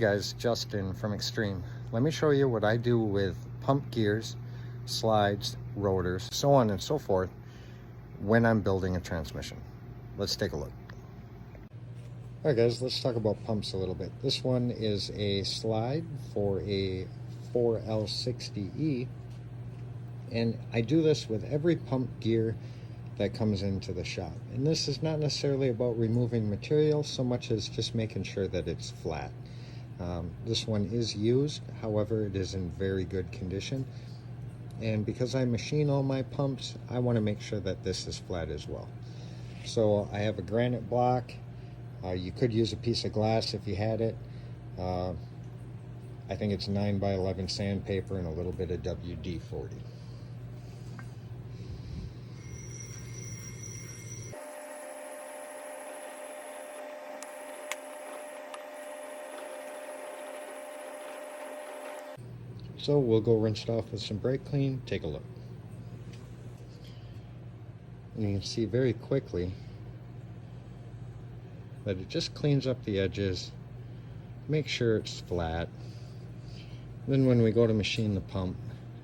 Guys, Justin from Extreme. Let me show you what I do with pump gears, slides, rotors, so on and so forth when I'm building a transmission. Let's take a look. Alright guys, let's talk about pumps a little bit. This one is a slide for a 4L60E, and I do this with every pump gear that comes into the shop. And this is not necessarily about removing material so much as just making sure that it's flat. This one is used, however it is in very good condition, and because I machine all my pumps, I want to make sure that this is flat as well. So I have a granite block. You could use a piece of glass if you had it. I think it's 9x11 sandpaper and a little bit of WD-40. So we'll go rinse it off with some brake clean. Take a look. And you can see very quickly that it just cleans up the edges, make sure it's flat. Then when we go to machine the pump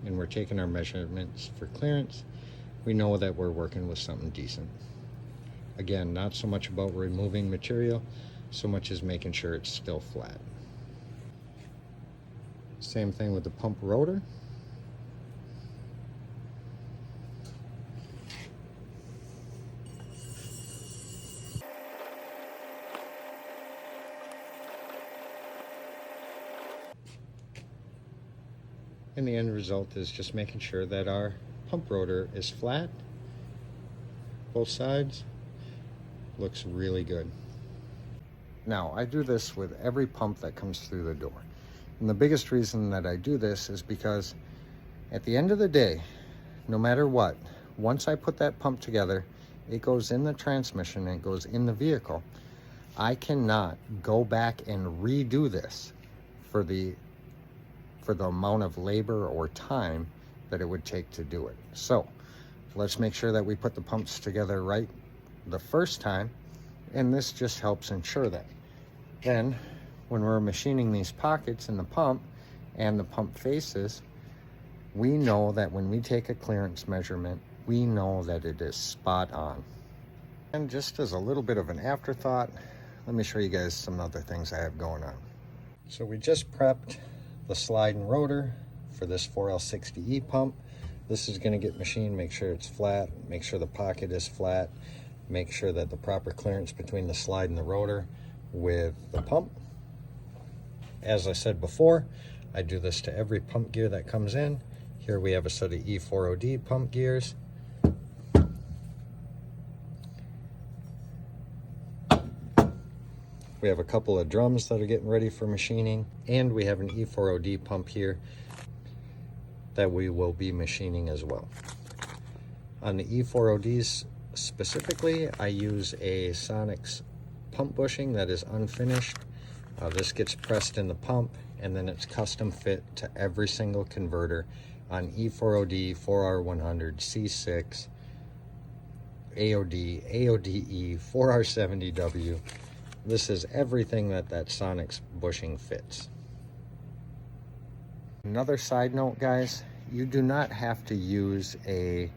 and we're taking our measurements for clearance, we know that we're working with something decent. Again, not so much about removing material, so much as making sure it's still flat. Same thing with the pump rotor. And the end result is just making sure that our pump rotor is flat. Both sides. Looks really good. Now, I do this with every pump that comes through the door. And the biggest reason that I do this is because at the end of the day, no matter what, once I put that pump together, it goes in the transmission, it goes in the vehicle. I cannot go back and redo this for the amount of labor or time that it would take to do it. So let's make sure that we put the pumps together right the first time, and this just helps ensure that. Then when we're machining these pockets in the pump and the pump faces, we know that when we take a clearance measurement, we know that it is spot on. And just as a little bit of an afterthought, let me show you guys some other things I have going on. So we just prepped the slide and rotor for this 4L60E pump. This is going to get machined, make sure it's flat, make sure the pocket is flat, make sure that the proper clearance between the slide and the rotor with the pump. As I said before, I do this to every pump gear that comes in. Here we have a set of E4OD pump gears. We have a couple of drums that are getting ready for machining, and we have an E4OD pump here that we will be machining as well. On the E4ODs specifically, I use a Sonic's pump bushing that is unfinished. This gets pressed in the pump, and then it's custom fit to every single converter on E4OD, 4R100, C6, AOD, AODE, 4R70W. This is everything that Sonic's bushing fits. Another side note, guys, you do not have to use a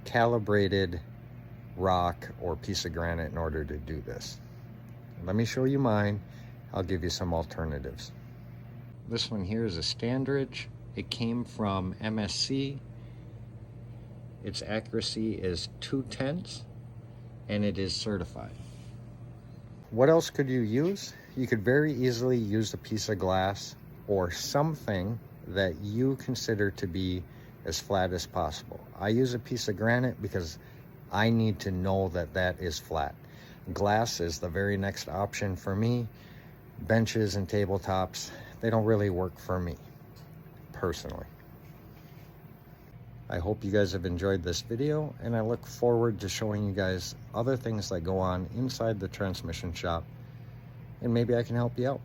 calibrated rock or piece of granite in order to do this. Let me show you mine. I'll give you some alternatives. This one here is a Standridge. It came from MSC. Its accuracy is 0.2, and it is certified. What else could you use? You could very easily use a piece of glass or something that you consider to be as flat as possible. I use a piece of granite because I need to know that that is flat. Glass is the very next option for me. Benches and tabletops, they don't really work for me, personally. I hope you guys have enjoyed this video, and I look forward to showing you guys other things that go on inside the transmission shop, and maybe I can help you out.